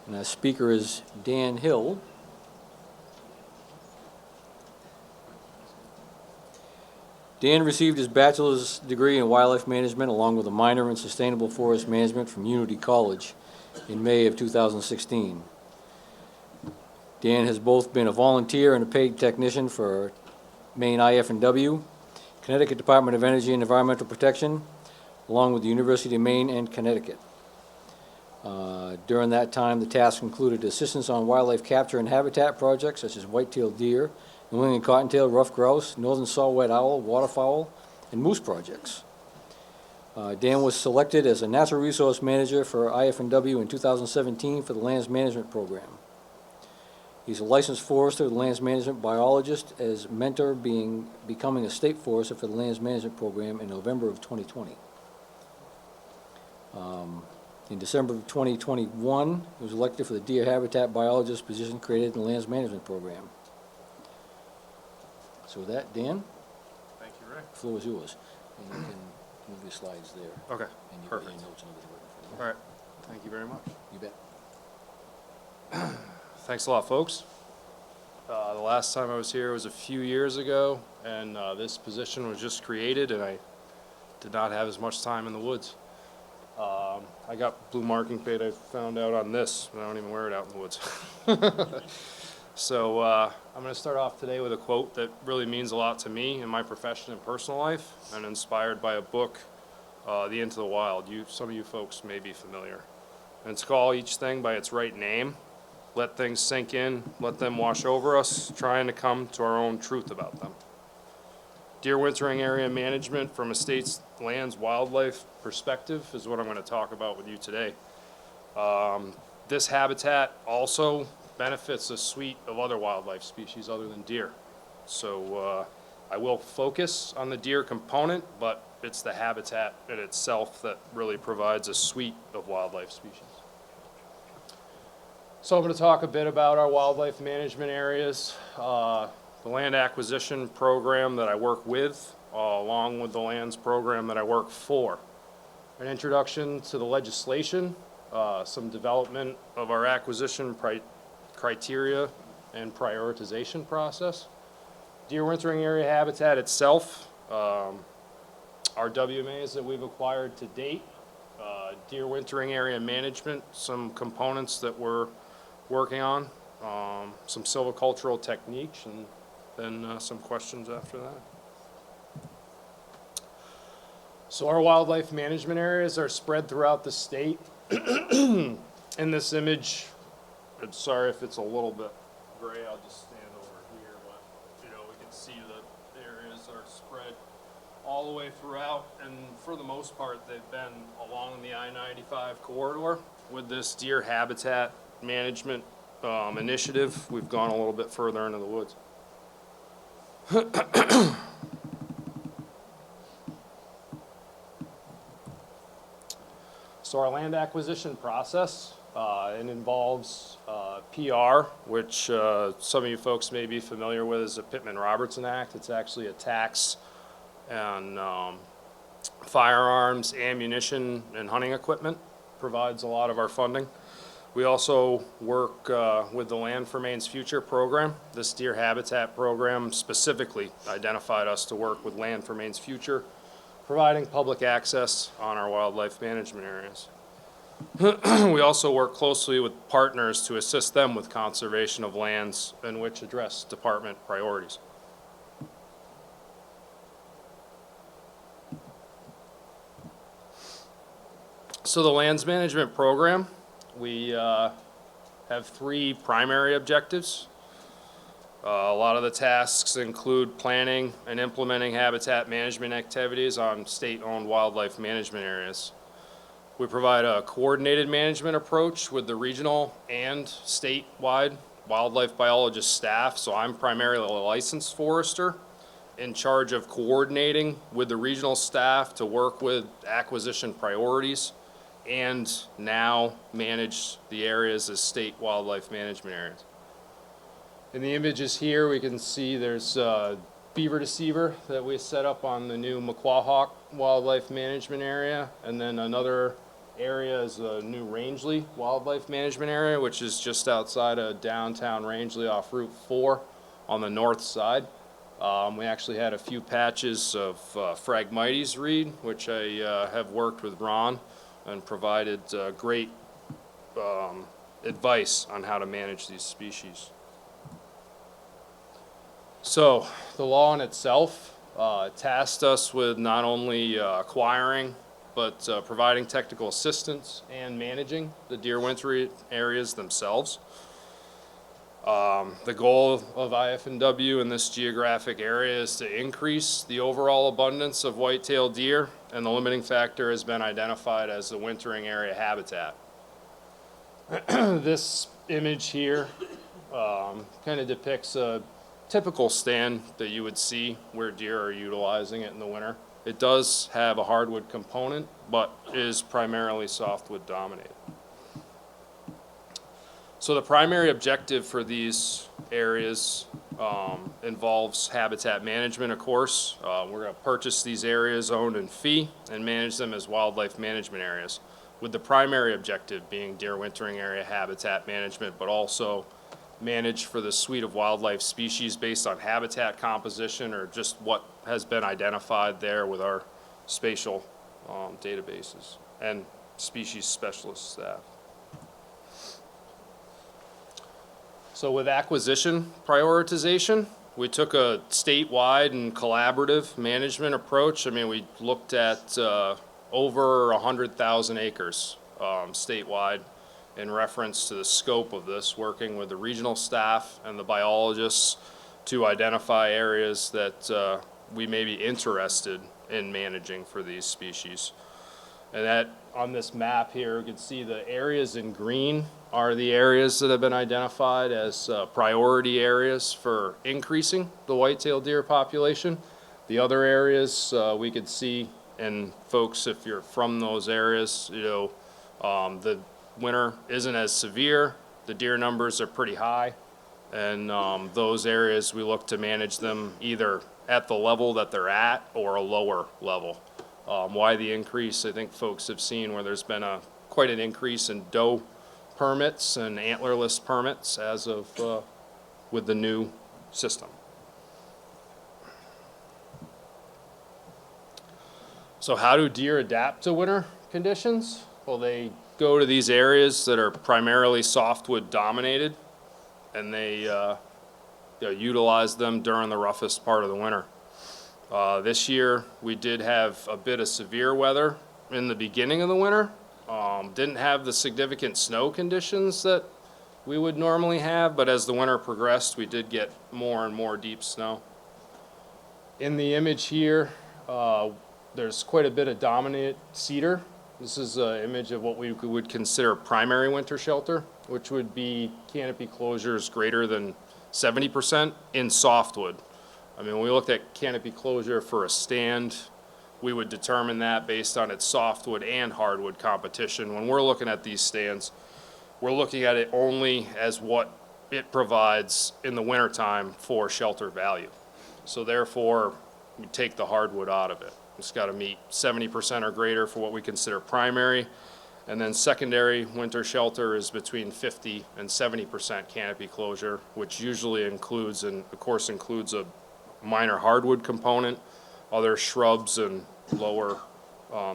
And our speaker is Dan Hill. Dan received his bachelor's degree in wildlife management along with a minor in sustainable forest management from Unity College in May of 2016. Dan has both been a volunteer and a paid technician for Maine IF&W, Connecticut Department of Energy and Environmental Protection, along with the University of Maine and Connecticut. During that time, the task included assistance on wildlife capture and habitat projects such as white-tailed deer, New England cottontail, ruffed grouse, northern saw-whet owl, waterfowl, and moose projects. Dan was selected as a natural resource manager for IF&W in 2017 for the lands management program. He's a licensed forester, lands management biologist, as mentor becoming a state forester for the lands management program in November of 2020. In December of 2021, he was elected for the deer habitat biologist position created in the lands management program. So with that, Dan, Thank you, Rick. the floor is yours. And you can move your slides there. Okay, And you've got your perfect. notes and everything written for you. All right, thank you very much. You bet. Thanks a lot, folks. The last time I was here was a few years ago, and this position was just created, and I did not have as much time in the woods. I got blue marking paint, I found out on this, and I don't even wear it out in the woods. So I'm going to start off today with a quote that really means a lot to me in my profession and personal life, and inspired by a book, The Into the Wild. Some of you folks may be familiar. And it's called Each Thing by Its Right Name. Let things sink in, let them wash over us, trying to come to our own truth about them. Deer wintering area management from a state's lands wildlife perspective is what I'm going to talk about with you today. This habitat also benefits a suite of other wildlife species other than deer. So I will focus on the deer component, but it's the habitat in itself that really provides a suite of wildlife species. So I'm going to talk a bit about our wildlife management areas, the land acquisition program that I work with, along with the lands program that I work for. An introduction to the legislation, some development of our acquisition criteria and prioritization process. Deer wintering area habitat itself, our WMAs that we've acquired to date, deer wintering area management, some components that we're working on, some silvicultural techniques, and then some questions after that. So our wildlife management areas are spread throughout the state. In this image, I'm sorry if it's a little bit gray, I'll just stand over here, but we can see the areas are spread all the way throughout, and for the most part they've been along the I-95 corridor. With this deer habitat management initiative, we've gone a little bit further into the woods. So our land acquisition process, it involves PR, which some of you folks may be familiar with as the Pittman-Robertson Act. It's actually a tax on firearms, ammunition, and hunting equipment. Provides a lot of our funding. We also work with the Land for Maine's Future program. This deer habitat program specifically identified us to work with Land for Maine's Future, providing public access on our wildlife management areas. We also work closely with partners to assist them with conservation of lands in which address department priorities. So the lands management program, we have three primary objectives. A lot of the tasks include planning and implementing habitat management activities on state-owned wildlife management areas. We provide a coordinated management approach with the regional and statewide wildlife biologist staff. So I'm primarily a licensed forester in charge of coordinating with the regional staff to work with acquisition priorities and now manage the areas as state wildlife management areas. In the images here, we can see there's a beaver deceiver that we set up on the new McQuahawk Wildlife Management Area, and then another area is a new Rangeley Wildlife Management Area, which is just outside of downtown Rangeley off Route 4 on the north side. We actually had a few patches of Phragmites reed, which I have worked with Ron and provided great advice on how to manage these species. So the law in itself tasked us with not only acquiring but providing technical assistance and managing the deer wintering areas themselves. The goal of IF&W in this geographic area is to increase the overall abundance of white-tailed deer, and the limiting factor has been identified as the wintering area habitat. This image here kind of depicts a typical stand that you would see where deer are utilizing it in the winter. It does have a hardwood component, but is primarily softwood dominated. So the primary objective for these areas involves habitat management, of course. We're going to purchase these areas owned in fee and manage them as wildlife management areas, with the primary objective being deer wintering area habitat management, but also manage for the suite of wildlife species based on habitat composition or just what has been identified there with our spatial databases and species specialist staff. So with acquisition prioritization, we took a statewide and collaborative management approach. I mean, we looked at over 100,000 acres statewide in reference to the scope of this, working with the regional staff and the biologists to identify areas that we may be interested in managing for these species. And that, on this map here, you can see the areas in green are the areas that have been identified as priority areas for increasing the white-tailed deer population. The other areas we could see, and folks, if you're from those areas, you know, the winter isn't as severe, the deer numbers are pretty high, and those areas we look to manage them either at the level that they're at or a lower level. Why the increase? I think folks have seen where there's been quite an increase in doe permits and antlerless permits as of with the new system. So how do deer adapt to winter conditions? Well, they go to these areas that are primarily softwood dominated, and they utilize them during the roughest part of the winter. This year we did have a bit of severe weather in the beginning of the winter. Didn't have the significant snow conditions that we would normally have, but as the winter progressed we did get more and more deep snow. In the image here there's quite a bit of dominant cedar. This is an image of what we would consider primary winter shelter, which would be canopy closures greater than 70% in softwood. I mean, when we looked at canopy closure for a stand, we would determine that based on its softwood and hardwood competition. When we're looking at these stands, we're looking at it only as what it provides in the wintertime for shelter value. So therefore, we take the hardwood out of it. It's got to meet 70% or greater for what we consider primary, and then secondary winter shelter is between 50 and 70% canopy closure, which usually includes, and of course includes, a minor hardwood component, other shrubs and lower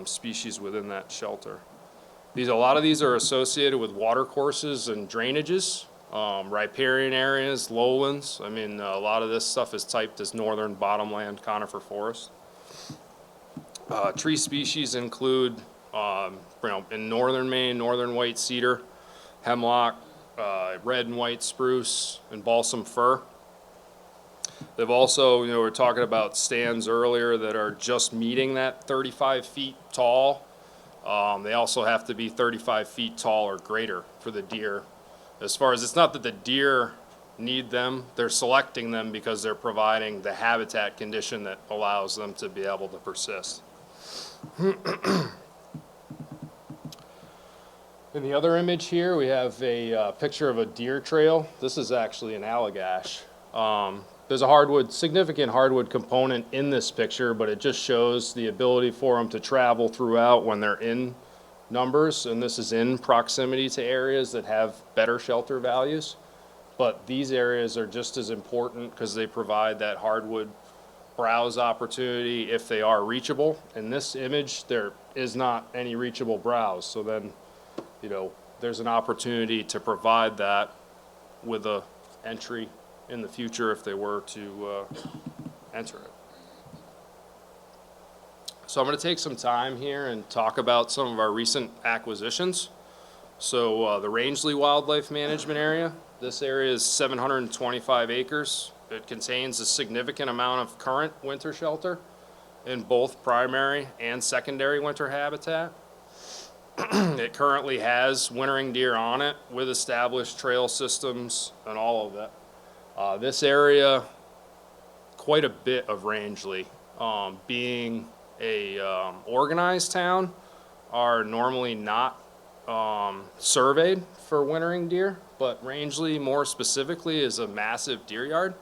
species within that shelter. A lot of these are associated with water courses and drainages, riparian areas, lowlands. I mean, a lot of this stuff is typed as northern bottomland conifer forest. Tree species include, in northern Maine, northern white cedar, hemlock, red and white spruce, and balsam fir. They've also, we were talking about stands earlier that are just meeting that 35 feet tall. They also have to be 35 feet tall or greater for the deer. As far as, it's not that the deer need them, they're selecting them because they're providing the habitat condition that allows them to be able to persist. In the other image here, we have a picture of a deer trail. This is actually an allagash. There's a significant hardwood component in this picture, but it just shows the ability for them to travel throughout when they're in numbers, and this is in proximity to areas that have better shelter values. But these areas are just as important because they provide that hardwood browse opportunity if they are reachable. In this image, there is not any reachable browse. So then, there's an opportunity to provide that with a entry in the future if they were to enter it. So I'm going to take some time here and talk about some of our recent acquisitions. So the Rangeley Wildlife Management Area, this area is 725 acres. It contains a significant amount of current winter shelter in both primary and secondary winter habitat. It currently has wintering deer on it with established trail systems and all of that. This area, quite a bit of Rangeley, being a organized town, are normally not surveyed for wintering deer, but Rangeley more specifically is a massive deer yard.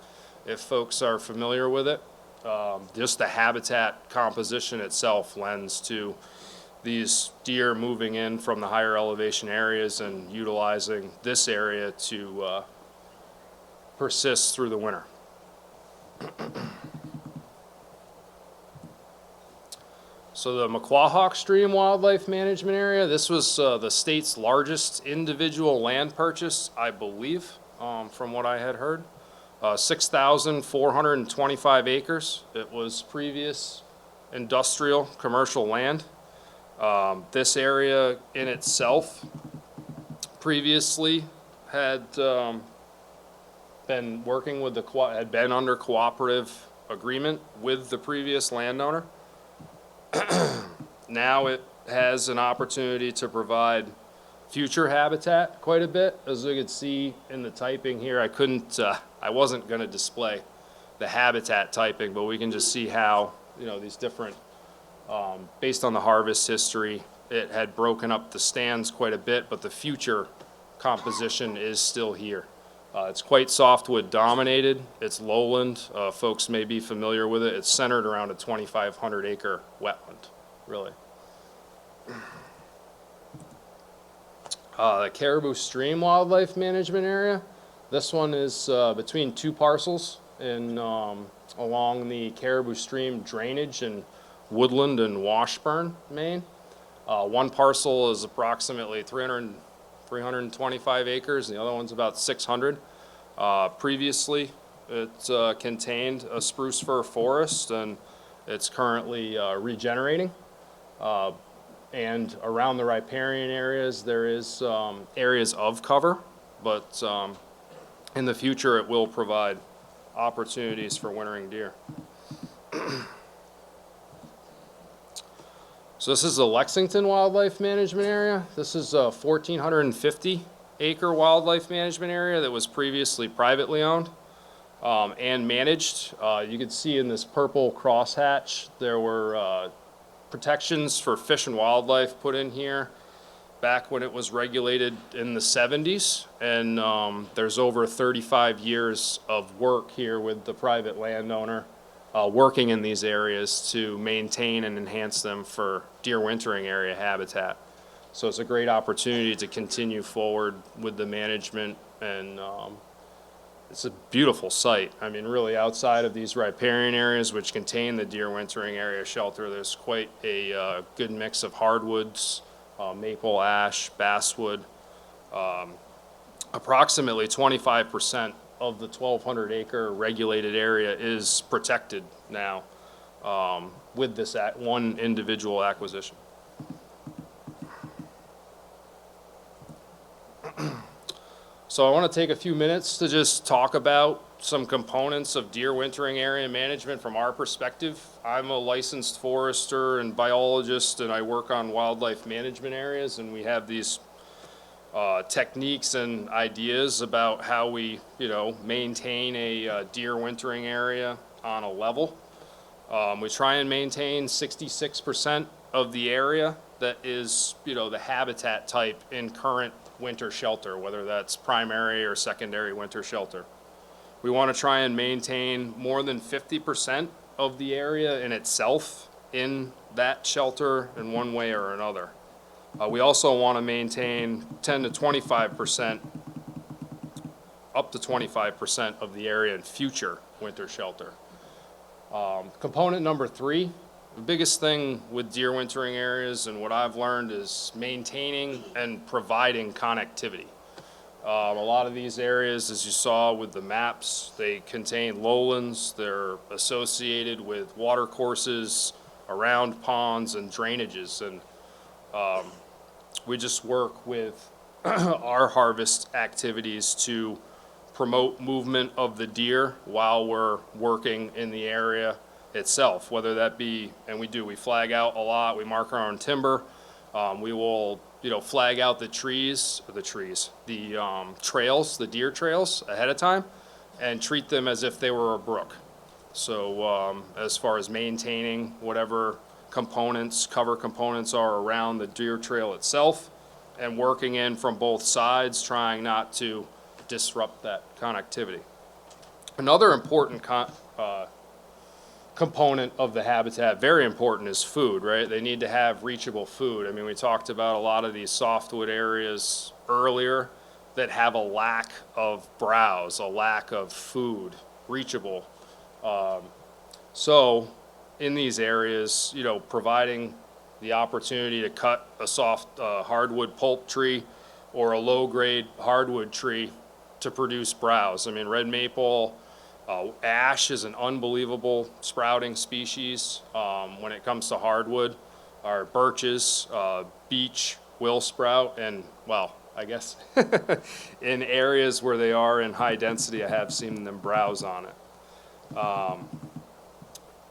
If folks are familiar with it, just the habitat composition itself lends to these deer moving in from the higher elevation areas and utilizing this area to persist through the winter. So the McQuahawk Stream Wildlife Management Area, this was the state's largest individual land purchase, I believe, from what I had heard. 6,425 acres. It was previous industrial commercial land. This area in itself previously had been working with had been under cooperative agreement with the previous landowner. Now it has an opportunity to provide future habitat quite a bit. As you can see in the typing here, I wasn't going to display the habitat typing, but we can just see how, these different, based on the harvest history, it had broken up the stands quite a bit, but the future composition is still here. It's quite softwood dominated. It's lowland. Folks may be familiar with it. It's centered around a 2,500 acre wetland, really. The Caribou Stream Wildlife Management Area. This one is between two parcels along the Caribou Stream drainage in Woodland and Washburn, Maine. One parcel is approximately 325 acres, and the other one's about 600. Previously, it contained a spruce fir forest, and it's currently regenerating. And around the riparian areas, there is areas of cover, but in the future, it will provide opportunities for wintering deer. So this is the Lexington Wildlife Management Area. This is a 1,450 acre wildlife management area that was previously privately owned and managed. You can see in this purple crosshatch, there were protections for fish and wildlife put in here back when it was regulated in the 70s, and there's over 35 years of work here with the private landowner working in these areas to maintain and enhance them for deer wintering area habitat. So it's a great opportunity to continue forward with the management, and it's a beautiful site. I mean, really, outside of these riparian areas which contain the deer wintering area shelter, there's quite a good mix of hardwoods, maple, ash, basswood. Approximately 25% of the 1,200 acre regulated area is protected now with this one individual acquisition. So I want to take a few minutes to just talk about some components of deer wintering area management from our perspective. I'm a licensed forester and biologist, and I work on wildlife management areas, and we have these techniques and ideas about how we, maintain a deer wintering area on a level. We try and maintain 66% of the area that is, the habitat type in current winter shelter, whether that's primary or secondary winter shelter. We want to try and maintain more than 50% of the area in itself in that shelter in one way or another. We also want to maintain 10 to 25%, up to 25% of the area in future winter shelter. Component number 3, the biggest thing with deer wintering areas and what I've learned is maintaining and providing connectivity. A lot of these areas, as you saw with the maps, they contain lowlands. They're associated with water courses around ponds and drainages. And we just work with our harvest activities to promote movement of the deer while we're working in the area itself, whether that be, and we flag out a lot, we mark our own timber. We will, flag out the trails, the deer trails ahead of time and treat them as if they were a brook. So as far as maintaining whatever cover components are around the deer trail itself and working in from both sides, trying not to disrupt that connectivity. Another important component of the habitat, very important, is food, right? They need to have reachable food. I mean, we talked about a lot of these softwood areas earlier that have a lack of browse, a lack of food, reachable. So in these areas, providing the opportunity to cut a soft hardwood pulp tree or a low-grade hardwood tree to produce browse. I mean, red maple, ash is an unbelievable sprouting species when it comes to hardwood. Our birches, beech will sprout, and, well, I guess in areas where they are in high density, I have seen them browse on it.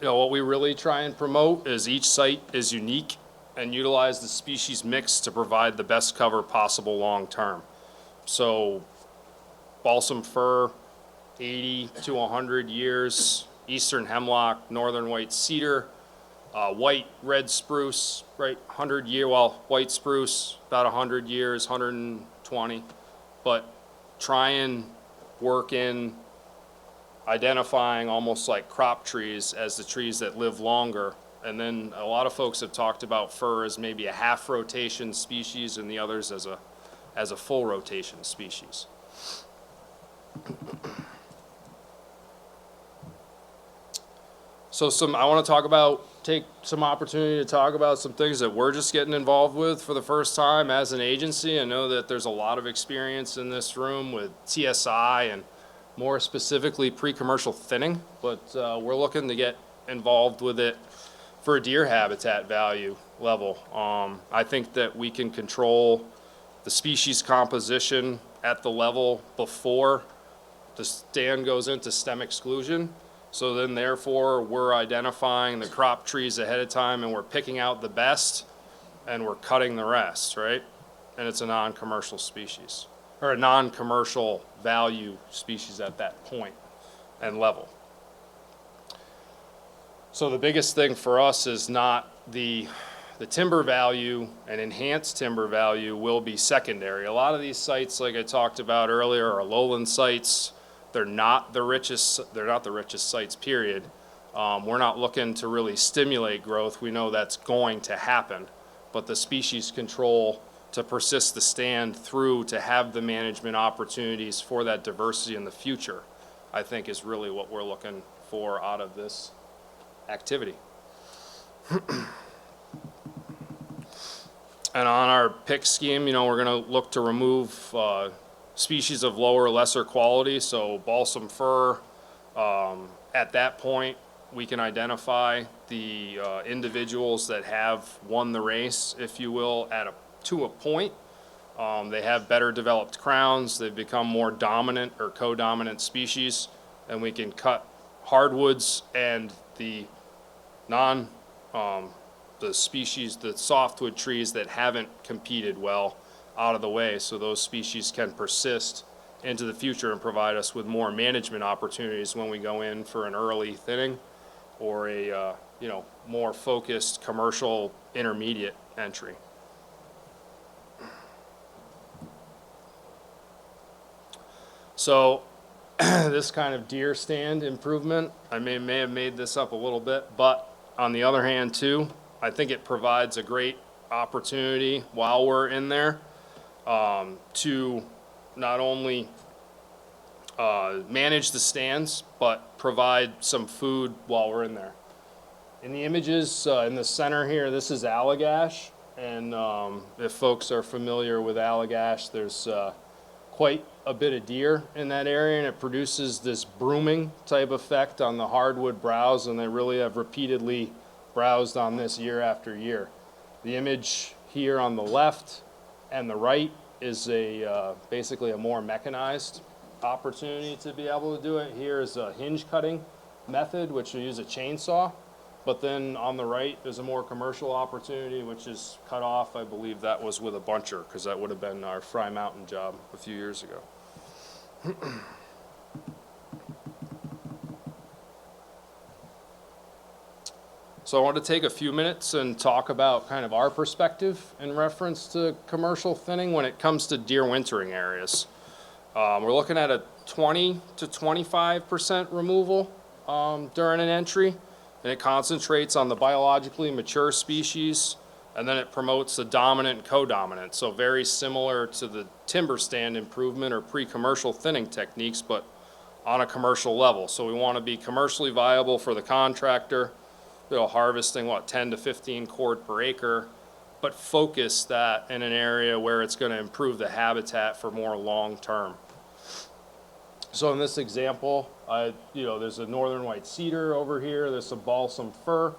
What we really try and promote is each site is unique and utilize the species mix to provide the best cover possible long term. So balsam fir, 80 to 100 years, eastern hemlock, northern white cedar, white red spruce, right, 100 year, well, white spruce, about 100 years, 120, but try and work in identifying almost like crop trees as the trees that live longer. And then a lot of folks have talked about fir as maybe a half rotation species and the others as a full rotation species. So I want to take some opportunity to talk about some things that we're just getting involved with for the first time as an agency. I know that there's a lot of experience in this room with TSI and more specifically pre-commercial thinning, but we're looking to get involved with it for a deer habitat value level. I think that we can control the species composition at the level before the stand goes into stem exclusion. So then therefore we're identifying the crop trees ahead of time and we're picking out the best and we're cutting the rest, right? And it's a non-commercial species, or a non-commercial value species at that point and level. So the biggest thing for us is not the timber value, and enhanced timber value will be secondary. A lot of these sites, like I talked about earlier, are lowland sites. They're not the richest sites, period. We're not looking to really stimulate growth. We know that's going to happen, but the species control to persist the stand through to have the management opportunities for that diversity in the future, I think is really what we're looking for out of this activity. And on our pick scheme, we're going to look to remove species of lower, lesser quality. So balsam fir, at that point, we can identify the individuals that have won the race, if you will, to a point. They have better developed crowns. They've become more dominant or co-dominant species, and we can cut hardwoods and the the softwood trees that haven't competed well out of the way, so those species can persist into the future and provide us with more management opportunities when we go in for an early thinning or a more focused commercial intermediate entry. So this kind of deer stand improvement, I may have made this up a little bit, but on the other hand too, I think it provides a great opportunity while we're in there to not only manage the stands, but provide some food while we're in there. In the images in the center here, this is Allagash, and if folks are familiar with Allagash, there's quite a bit of deer in that area, and it produces this brooming type effect on the hardwood browse, and they really have repeatedly browsed on this year after year. The image here on the left and the right is basically a more mechanized opportunity to be able to do it. Here is a hinge cutting method, which will use a chainsaw. But then on the right, there's a more commercial opportunity, which is cut off. I believe that was with a buncher, because that would have been our Fry Mountain job a few years ago. So I want to take a few minutes and talk about kind of our perspective in reference to commercial thinning when it comes to deer wintering areas. We're looking at a 20 to 25% removal during an entry. And it concentrates on the biologically mature species, and then it promotes the dominant and co-dominant. So very similar to the timber stand improvement or pre-commercial thinning techniques, but on a commercial level. So we want to be commercially viable for the contractor, harvesting 10 to 15 cord per acre, but focus that in an area where it's going to improve the habitat for more long-term. So in this example, there's a northern white cedar over here. There's some balsam fir.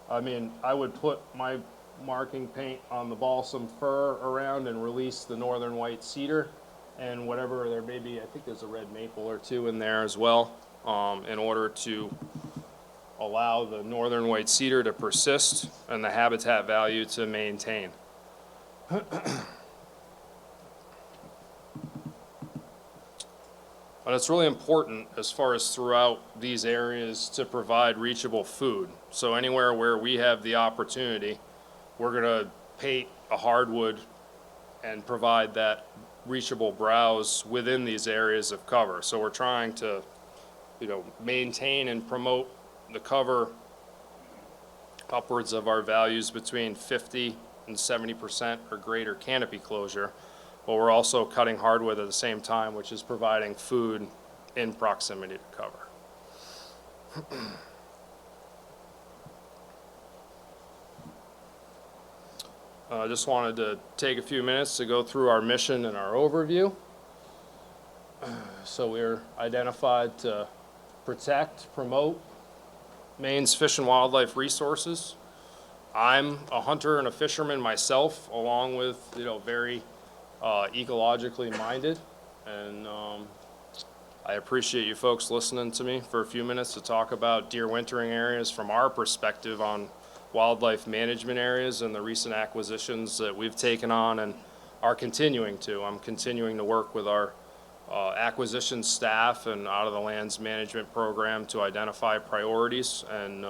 I mean, I would put my marking paint on the balsam fir around and release the northern white cedar and whatever there may be. I think there's a red maple or two in there as well, in order to allow the northern white cedar to persist and the habitat value to maintain. But it's really important as far as throughout these areas to provide reachable food. So anywhere where we have the opportunity, we're going to paint a hardwood and provide that reachable browse within these areas of cover. So we're trying to, maintain and promote the cover upwards of our values between 50 and 70% or greater canopy closure. But we're also cutting hardwood at the same time, which is providing food in proximity to cover. I just wanted to take a few minutes to go through our mission and our overview. So we're identified to protect, promote Maine's fish and wildlife resources. I'm a hunter and a fisherman myself, along with, very ecologically minded, and I appreciate you folks listening to me for a few minutes to talk about deer wintering areas from our perspective on wildlife management areas and the recent acquisitions that we've taken on and are continuing to. I'm continuing to work with our acquisition staff and out of the lands management program to identify priorities and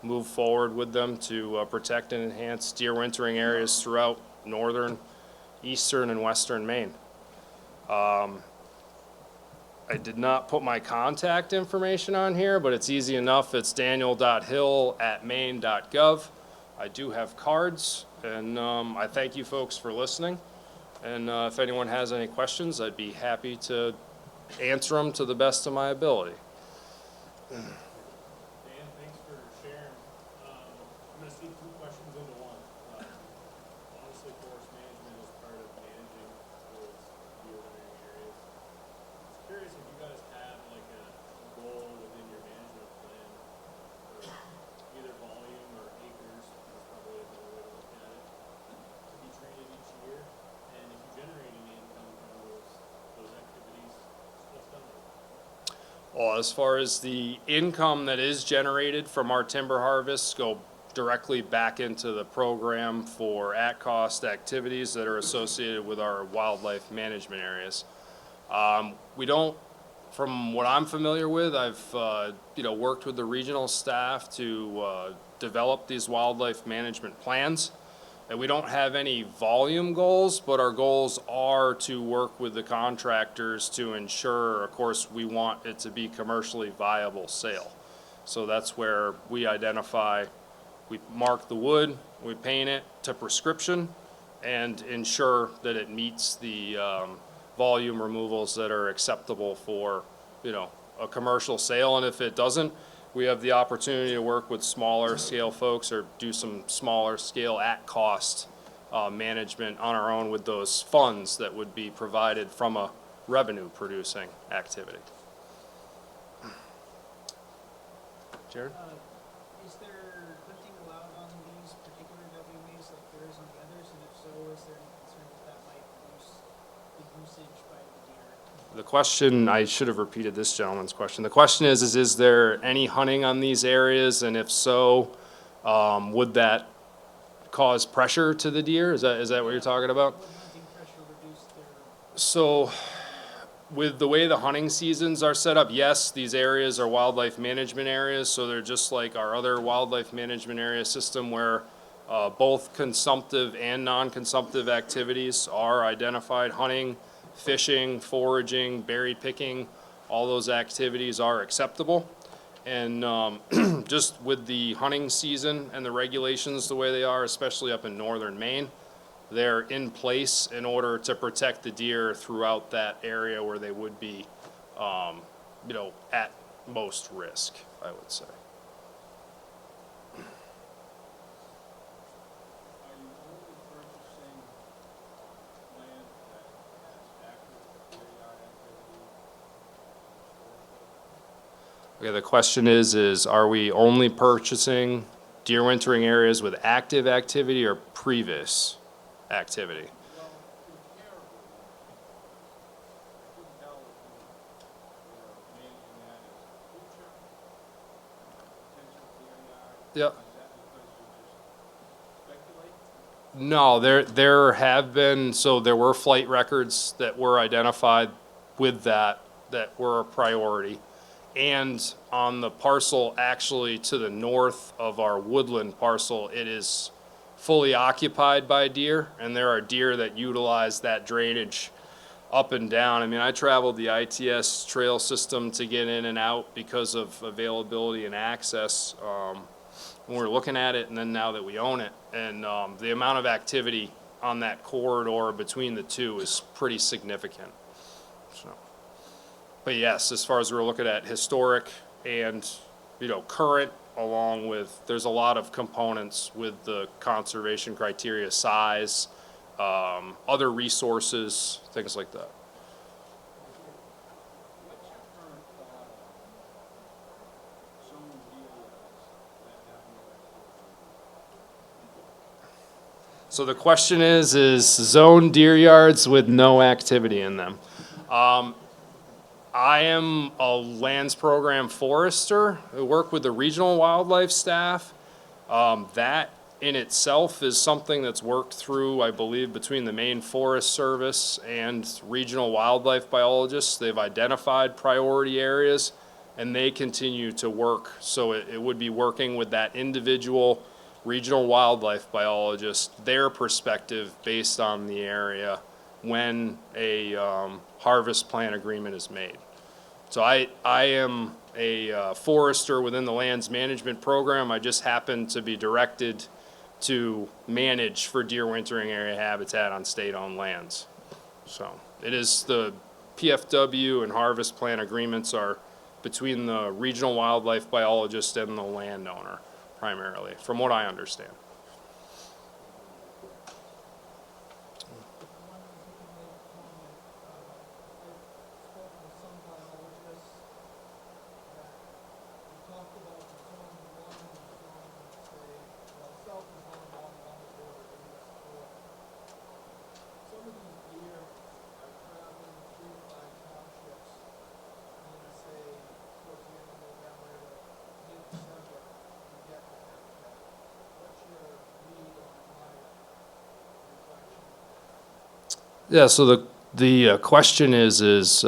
move forward with them to protect and enhance deer wintering areas throughout northern, eastern, and western Maine. I did not put my contact information on here, but it's easy enough. It's daniel.hill@maine.gov. I do have cards, and I thank you folks for listening. And if anyone has any questions, I'd be happy to answer them to the best of my ability. Dan, thanks for sharing. I'm going to see two questions into one. Obviously, forest management is part of managing those deer wintering areas. I was curious if you guys have like a goal within your management plan for either volume or acres, that's probably a better way to look at it, to be treated each year, and if you generate any income from those activities, what's done with it? Well, as far as the income that is generated from our timber harvests go directly back into the program for at-cost activities that are associated with our wildlife management areas. We don't, from what I'm familiar with, I've worked with the regional staff to develop these wildlife management plans. And we don't have any volume goals, but our goals are to work with the contractors to ensure, of course, we want it to be commercially viable sale. So that's where we identify We mark the wood, we paint it to prescription, and ensure that it meets the volume removals that are acceptable for, you know, a commercial sale. And if it doesn't, we have the opportunity to work with smaller scale folks or do some smaller scale at cost management on our own with those funds that would be provided from a revenue producing activity. Jared? Is there hunting allowed on these particular WMAs like there is on the others? And if so, is there any concern that that might reduce the usage by the deer? The question, I should have repeated this gentleman's question. The question is there any hunting on these areas? And if so, would that cause pressure to the deer? Is that what you're talking about? Would hunting pressure reduce their? So, with the way the hunting seasons are set up, yes, these areas are wildlife management areas, so they're just like our other wildlife management area system where both consumptive and non-consumptive activities are identified. Hunting, fishing, foraging, berry picking, all those activities are acceptable. And just with the hunting season and the regulations the way they are, especially up in northern Maine, they're in place in order to protect the deer throughout that area where they would be, you know, at most risk, I would say. Are you only purchasing land that has active deer yard activity? Okay, the question is are we only purchasing deer wintering areas with active activity or previous activity? Well, comparably, I couldn't tell if you were managing that as future, potential deer yard. Yep. Is that because you just speculate? No, there have been, so there were flight records that were identified with that were a priority. And on the parcel actually to the north of our woodland parcel, it is fully occupied by deer, and there are deer that utilize that drainage up and down. I mean, I traveled the ITS trail system to get in and out because of availability and access when we were looking at it, and then now that we own it. And the amount of activity on that corridor between the two is pretty significant. So, but yes, as far as we're looking at historic and, you know, current, along with, there's a lot of components with the conservation criteria, size, other resources, things like that. What's your current thought on zone deer yards that have no activity? So the question is zone deer yards with no activity in them. I am a lands program forester. I work with the regional wildlife staff. That in itself is something that's worked through, I believe, between the Maine Forest Service and regional wildlife biologists. They've identified priority areas and they continue to work. So it would be working with that individual regional wildlife biologist, their perspective based on the area when a harvest plan agreement is made. So I am a forester within the lands management program. I just happen to be directed to manage for deer wintering area habitat on state-owned lands. So it is the PFW and harvest plan agreements are between the regional wildlife biologist and the landowner primarily, from what I understand. Yeah, so the question is as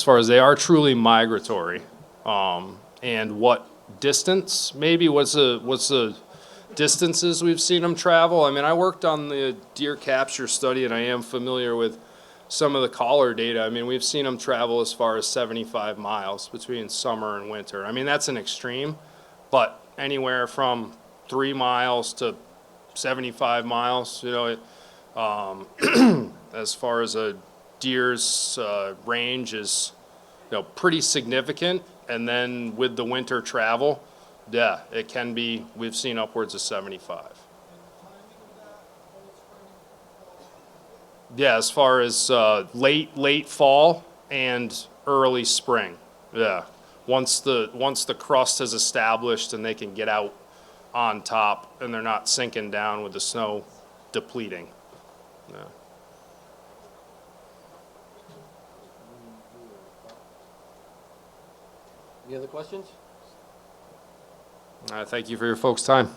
far as they are truly migratory, and what distance, maybe what's the distances we've seen them travel. I mean, I worked on the deer capture study and I am familiar with some of the collar data. I mean, we've seen them travel as far as 75 miles between summer and winter. I mean, that's an extreme, but anywhere from 3 miles to 75 miles, you know, as far as a deer's range is, you know, pretty significant. And then with the winter travel, yeah, it can be, we've seen upwards of 75. Yeah, as far as late fall and early spring, yeah. Once the crust is established and they can get out on top and they're not sinking down with the snow depleting. Yeah. Any other questions? Thank you for your folks' time.